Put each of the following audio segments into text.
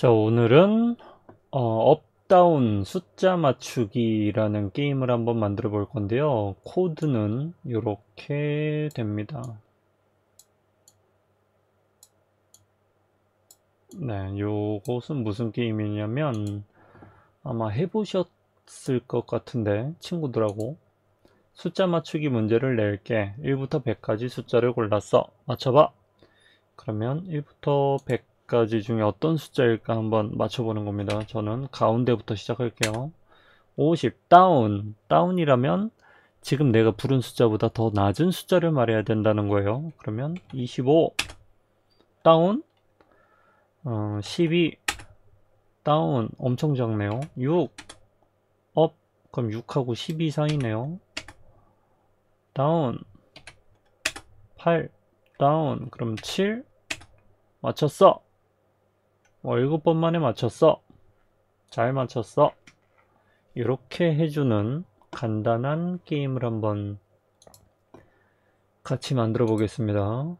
자, 오늘은 업다운 숫자 맞추기라는 게임을 한번 만들어 볼 건데요. 코드는 이렇게 됩니다. 네, 요것은 무슨 게임이냐면 아마 해보셨을 것 같은데 친구들하고 숫자 맞추기 문제를 낼게. 1부터 100까지 숫자를 골랐어. 맞춰봐. 그러면 1부터 100까지 중에 어떤 숫자일까 한번 맞춰보는 겁니다. 저는 가운데부터 시작할게요. 50 다운. 다운이라면 지금 내가 부른 숫자보다 더 낮은 숫자를 말해야 된다는 거예요. 그러면 25 다운. 12 다운. 엄청 작네요. 6 업. 그럼 6하고 12 사이네요. 다운. 8 다운. 그럼 7 맞췄어. 7번 만에 맞췄어. 잘 맞췄어. 이렇게 해주는 간단한 게임을 한번 같이 만들어 보겠습니다.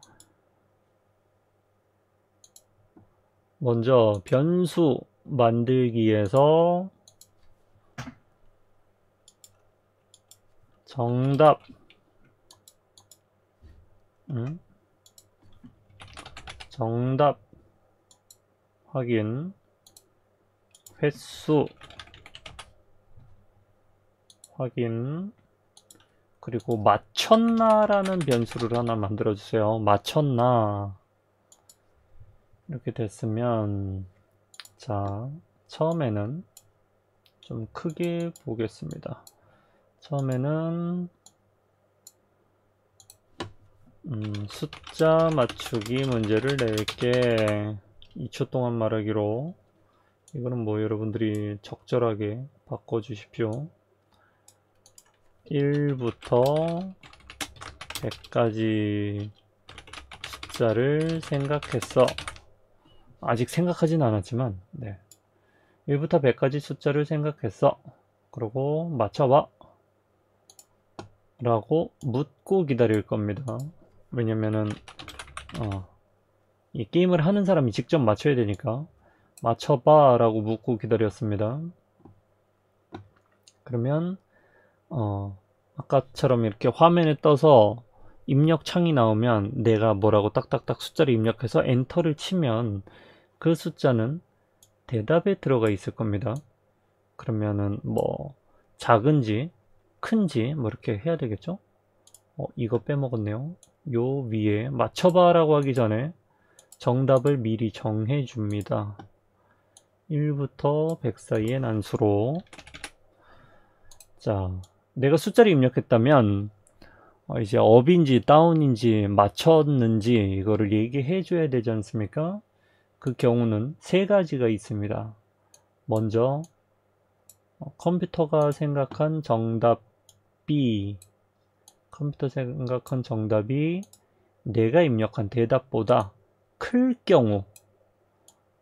먼저 변수 만들기에서 정답 정답 확인, 횟수 확인, 그리고 맞췄나라는 변수를 하나 만들어 주세요. 맞췄나. 이렇게 됐으면, 자, 처음에는 좀 크게 보겠습니다. 처음에는 숫자 맞추기 문제를 낼게. 2초 동안 말하기로. 이거는 뭐 여러분들이 적절하게 바꿔주십시오. 1부터 100까지 숫자를 생각했어. 아직 생각하진 않았지만, 네. 1부터 100까지 숫자를 생각했어. 그리고 맞춰봐. 라고 묻고 기다릴 겁니다. 왜냐면은, 이 게임을 하는 사람이 직접 맞춰야 되니까, 맞춰봐. 라고 묻고 기다렸습니다. 그러면, 아까처럼 이렇게 화면에 떠서 입력 창이 나오면 내가 뭐라고 딱딱딱 숫자를 입력해서 엔터를 치면 그 숫자는 대답에 들어가 있을 겁니다. 그러면은 뭐 작은지 큰지 뭐 이렇게 해야 되겠죠? 이거 빼먹었네요. 요 위에 맞춰봐 라고 하기 전에 정답을 미리 정해 줍니다. 1부터 100 사이의 난수로. 자, 내가 숫자를 입력했다면 이제 업인지 다운인지 맞췄는지 이거를 얘기해 줘야 되지 않습니까? 그 경우는 세 가지가 있습니다. 먼저 컴퓨터가 생각한 정답이 내가 입력한 대답보다 클 경우,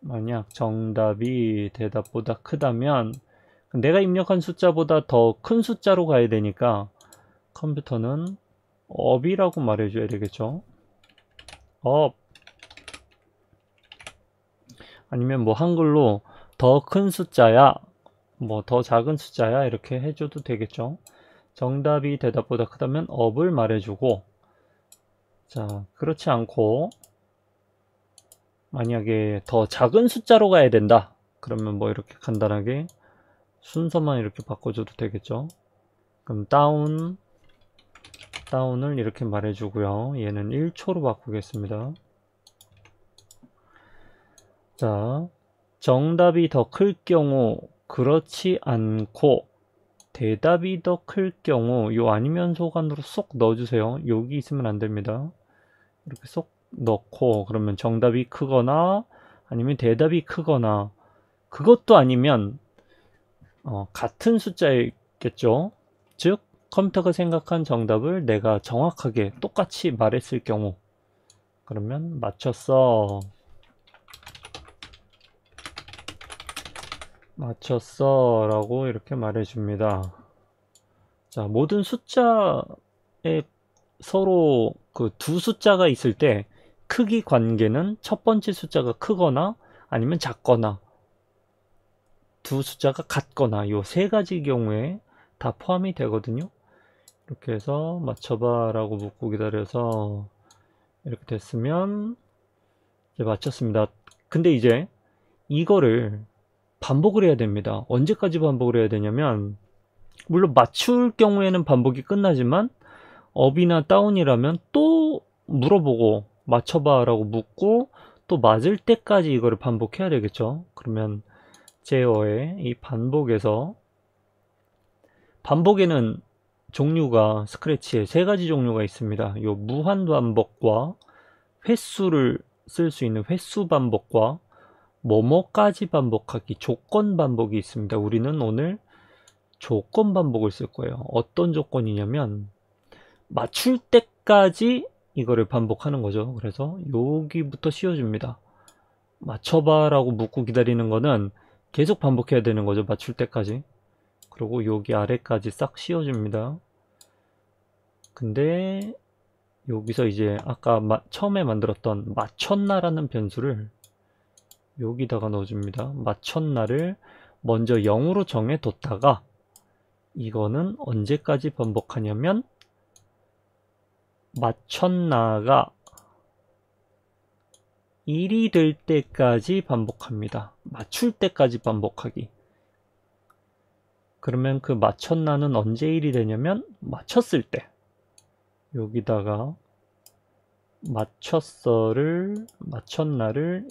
만약 정답이 대답보다 크다면 내가 입력한 숫자보다 더 큰 숫자로 가야 되니까 컴퓨터는 업이라고 말해줘야 되겠죠. 업. 아니면 뭐 한글로 더 큰 숫자야, 뭐 더 작은 숫자야 이렇게 해줘도 되겠죠. 정답이 대답보다 크다면 업을 말해주고, 자, 그렇지 않고 만약에 더 작은 숫자로 가야 된다 그러면 뭐 이렇게 간단하게 순서만 이렇게 바꿔줘도 되겠죠. 그럼 다운을 이렇게 말해주고요. 얘는 1초로 바꾸겠습니다. 자, 정답이 더 클 경우, 그렇지 않고 대답이 더 클 경우, 요 아니면 소간으로 쏙 넣어주세요. 여기 있으면 안 됩니다. 이렇게 쏙 넣고, 그러면 정답이 크거나 아니면 대답이 크거나, 그것도 아니면 같은 숫자겠죠. 즉 컴퓨터가 생각한 정답을 내가 정확하게 똑같이 말했을 경우, 그러면 맞췄어 라고 이렇게 말해줍니다. 자, 모든 숫자에 서로 그 두 숫자가 있을 때 크기 관계는 첫 번째 숫자가 크거나 아니면 작거나 두 숫자가 같거나 요 세 가지 경우에 다 포함이 되거든요. 이렇게 해서 맞춰봐 라고 묻고 기다려서 이렇게 됐으면 이제 맞췄습니다. 근데 이제 이거를 반복을 해야 됩니다. 언제까지 반복을 해야 되냐면, 물론 맞출 경우에는 반복이 끝나지만 업이나 다운이라면 또 물어보고 맞춰봐 라고 묻고 또 맞을 때까지 이거를 반복해야 되겠죠. 그러면 제어의 이 반복에는 종류가 스크래치에 세 가지 종류가 있습니다. 요 무한 반복과 횟수를 쓸 수 있는 횟수 반복과 뭐뭐까지 반복하기 조건 반복이 있습니다. 우리는 오늘 조건 반복을 쓸 거예요. 어떤 조건이냐면 맞출 때까지 이거를 반복하는 거죠. 그래서 여기부터 씌워줍니다. 맞춰봐 라고 묻고 기다리는 거는 계속 반복해야 되는 거죠. 맞출 때까지. 그리고 여기 아래까지 싹 씌워줍니다. 근데 여기서 이제 아까 처음에 만들었던 맞췄나라는 변수를 여기다가 넣어줍니다. 맞췄나를 먼저 0으로 정해뒀다가 이거는 언제까지 반복하냐면 맞췄나가 1이 될 때까지 반복합니다. 맞출 때까지 반복하기. 그러면 그 맞췄나는 언제 1이 되냐면 맞췄을 때 여기다가 맞췄나를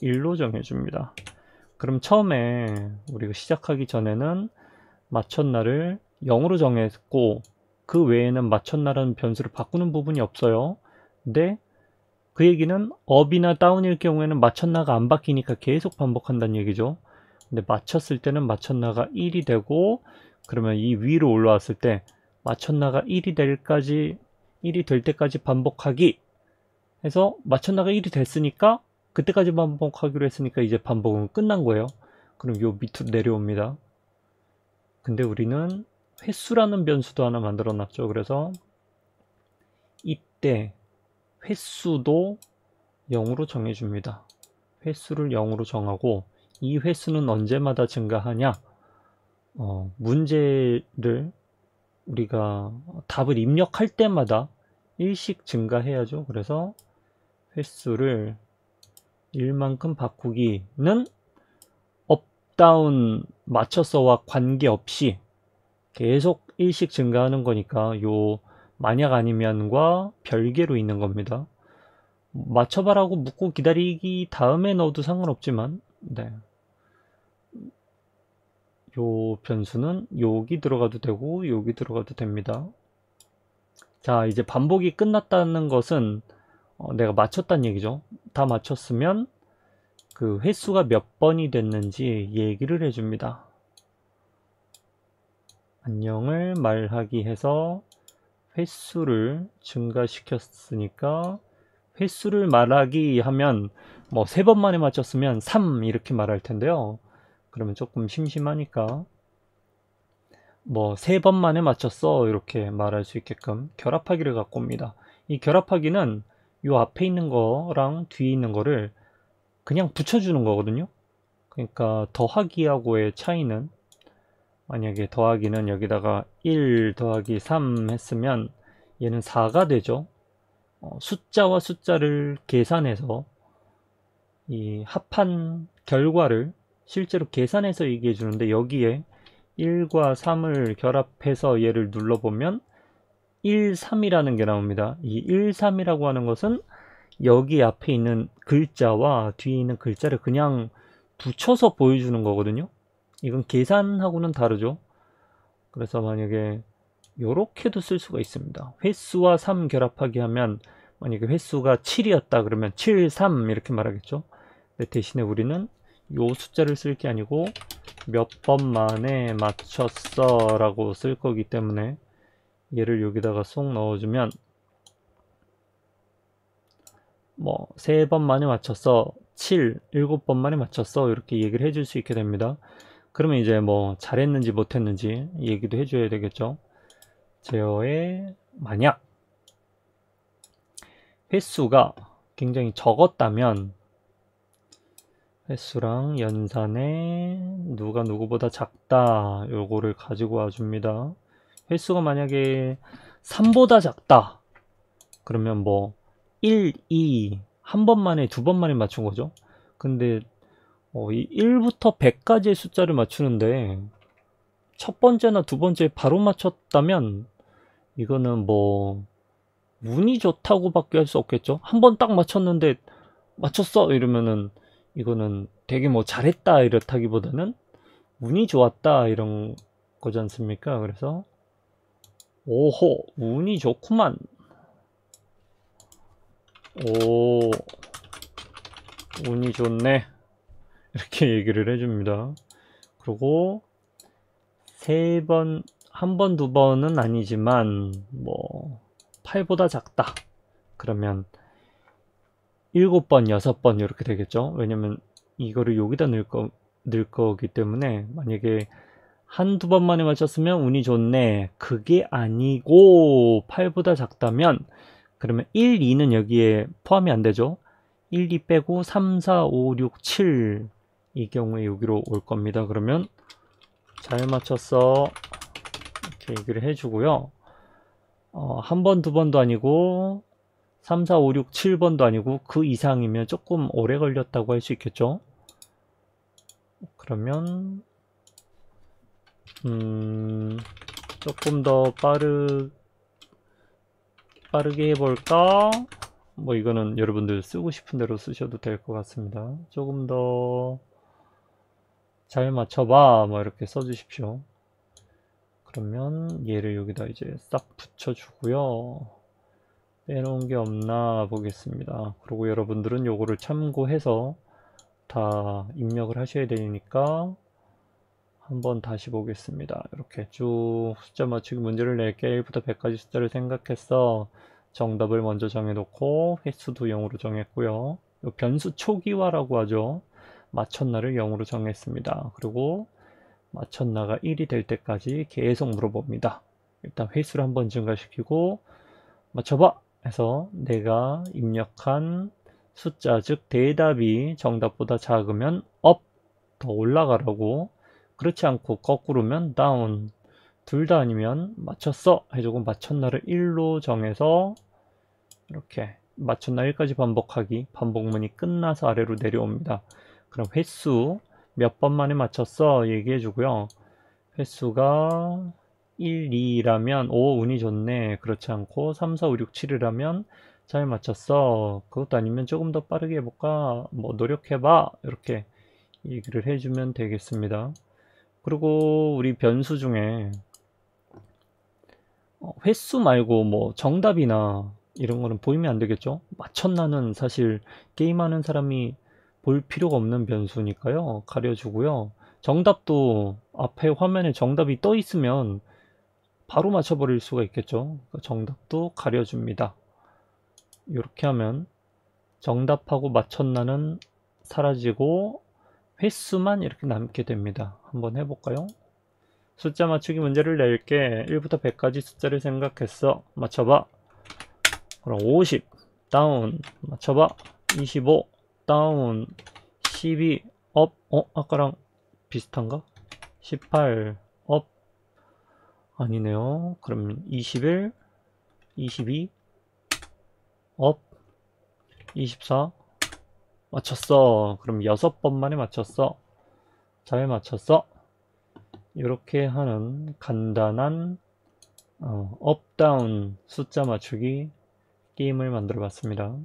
1로 정해줍니다. 그럼 처음에 우리가 시작하기 전에는 맞췄나를 0으로 정했고 그 외에는 맞췄나라는 변수를 바꾸는 부분이 없어요. 근데 그 얘기는 업이나 다운일 경우에는 맞췄나가 안 바뀌니까 계속 반복한다는 얘기죠. 근데 맞췄을 때는 맞췄나가 1이 되고 그러면 이 위로 올라왔을 때 맞췄나가 1이 될 때까지 반복하기 해서 맞췄나가 1이 됐으니까 그때까지 반복하기로 했으니까 이제 반복은 끝난 거예요. 그럼 요 밑으로 내려옵니다. 근데 우리는 횟수라는 변수도 하나 만들어 놨죠. 그래서 이때 횟수도 0으로 정해줍니다. 횟수를 0으로 정하고 이 횟수는 언제마다 증가하냐? 문제를 우리가 답을 입력할 때마다 1씩 증가해야죠. 그래서 횟수를 1만큼 바꾸기는 업, 다운, 맞췄어와 관계없이 계속 1씩 증가하는 거니까 요 만약 아니면과 별개로 있는 겁니다. 맞춰봐라고 묻고 기다리기 다음에 넣어도 상관없지만 네. 요 변수는 여기 들어가도 되고 여기 들어가도 됩니다. 자, 이제 반복이 끝났다는 것은 내가 맞췄다는 얘기죠. 다 맞췄으면 그 횟수가 몇 번이 됐는지 얘기를 해줍니다. 안녕을 말하기 해서 횟수를 증가시켰으니까 횟수를 말하기 하면 뭐 3번 만에 맞췄으면 3 이렇게 말할 텐데요. 그러면 조금 심심하니까 뭐 3번 만에 맞췄어 이렇게 말할 수 있게끔 결합하기를 갖고 옵니다. 이 결합하기는 요 앞에 있는 거랑 뒤에 있는 거를 그냥 붙여주는 거거든요. 그러니까 더하기하고의 차이는 만약에 더하기는 여기다가 1 더하기 3 했으면 얘는 4가 되죠. 숫자와 숫자를 계산해서 이 합한 결과를 실제로 계산해서 얘기해 주는데 여기에 1과 3을 결합해서 얘를 눌러보면 1, 3이라는 게 나옵니다. 이 1, 3이라고 하는 것은 여기 앞에 있는 글자와 뒤에 있는 글자를 그냥 붙여서 보여주는 거거든요. 이건 계산하고는 다르죠. 그래서 만약에 요렇게도 쓸 수가 있습니다. 횟수와 3 결합하기 하면 만약에 횟수가 7이었다 그러면 7, 3 이렇게 말하겠죠. 대신에 우리는 요 숫자를 쓸 게 아니고 몇 번 만에 맞췄어 라고 쓸 거기 때문에 얘를 여기다가 쏙 넣어주면 뭐 3번 만에 맞췄어 7, 7번 만에 맞췄어 이렇게 얘기를 해줄 수 있게 됩니다. 그러면 이제 뭐 잘했는지 못했는지 얘기도 해줘야 되겠죠. 제어의 만약 횟수가 굉장히 적었다면 횟수랑 연산에 누가 누구보다 작다 요거를 가지고 와줍니다. 횟수가 만약에 3보다 작다 그러면 뭐 1, 2 한 번 만에 두 번 만에 맞춘 거죠. 근데 이 1부터 100까지의 숫자를 맞추는데 첫 번째나 두 번째 바로 맞췄다면 이거는 뭐 운이 좋다고 밖에 할 수 없겠죠. 한 번 딱 맞췄는데 맞췄어 이러면은 이거는 되게 뭐 잘했다 이렇다기보다는 운이 좋았다 이런 거지 않습니까? 그래서 오호 운이 좋구만. 오 운이 좋네 이렇게 얘기를 해줍니다. 그리고 세 번, 한 번, 두 번은 아니지만 뭐 8보다 작다 그러면 7번, 6번 이렇게 되겠죠. 왜냐면 이거를 여기다 넣을 거기 때문에 만약에 한두 번 만에 맞췄으면 운이 좋네. 그게 아니고 8보다 작다면 그러면 1, 2는 여기에 포함이 안 되죠. 1, 2 빼고 3, 4, 5, 6, 7 이 경우에 여기로 올 겁니다. 그러면 잘 맞췄어 이렇게 얘기를 해주고요. 한 번, 두 번도 아니고 3, 4, 5, 6, 7번도 아니고 그 이상이면 조금 오래 걸렸다고 할 수 있겠죠. 그러면 조금 더 빠르게 해볼까? 뭐 이거는 여러분들 쓰고 싶은 대로 쓰셔도 될 것 같습니다. 조금 더 잘 맞춰봐 뭐 이렇게 써주십시오. 그러면 얘를 여기다 이제 싹 붙여주고요. 빼놓은 게 없나 보겠습니다. 그리고 여러분들은 요거를 참고해서 다 입력을 하셔야 되니까 한번 다시 보겠습니다. 이렇게 쭉 숫자 맞추기 문제를 낼게. 1부터 100까지 숫자를 생각해서 정답을 먼저 정해놓고 횟수도 0으로 정했고요. 요 변수 초기화라고 하죠. 맞췄나를 0으로 정했습니다. 그리고 맞췄나가 1이 될 때까지 계속 물어봅니다. 일단 횟수를 한번 증가시키고 맞춰봐 해서 내가 입력한 숫자 즉 대답이 정답보다 작으면 업 더 올라가라고 그렇지 않고 거꾸로면 다운 둘 다 아니면 맞췄어 해주고 맞췄나를 1로 정해서 이렇게 맞췄나 1까지 반복하기 반복문이 끝나서 아래로 내려옵니다. 그럼 횟수 몇 번 만에 맞췄어 얘기해 주고요. 횟수가 1, 2라면 오 운이 좋네 그렇지 않고 3, 4, 5, 6, 7이라면 잘 맞췄어 그것도 아니면 조금 더 빠르게 해볼까 뭐 노력해봐 이렇게 얘기를 해주면 되겠습니다. 그리고 우리 변수 중에 횟수 말고 뭐 정답이나 이런 거는 보이면 안 되겠죠. 맞췄나는 사실 게임하는 사람이 볼 필요가 없는 변수니까요. 가려주고요. 정답도 앞에 화면에 정답이 떠 있으면 바로 맞춰버릴 수가 있겠죠. 정답도 가려줍니다. 이렇게 하면 정답하고 맞췄나는 사라지고 횟수만 이렇게 남게 됩니다. 한번 해볼까요? 숫자 맞추기 문제를 낼게. 1부터 100까지 숫자를 생각했어. 맞춰봐. 그럼 50 다운 맞춰봐. 25 다운 12 업. 아까랑 비슷한가? 18 업. 아니네요. 그럼 21 22 업. 24 맞췄어. 그럼 6번 만에 맞췄어. 잘 맞췄어. 이렇게 하는 간단한 업 다운 숫자 맞추기 게임을 만들어 봤습니다.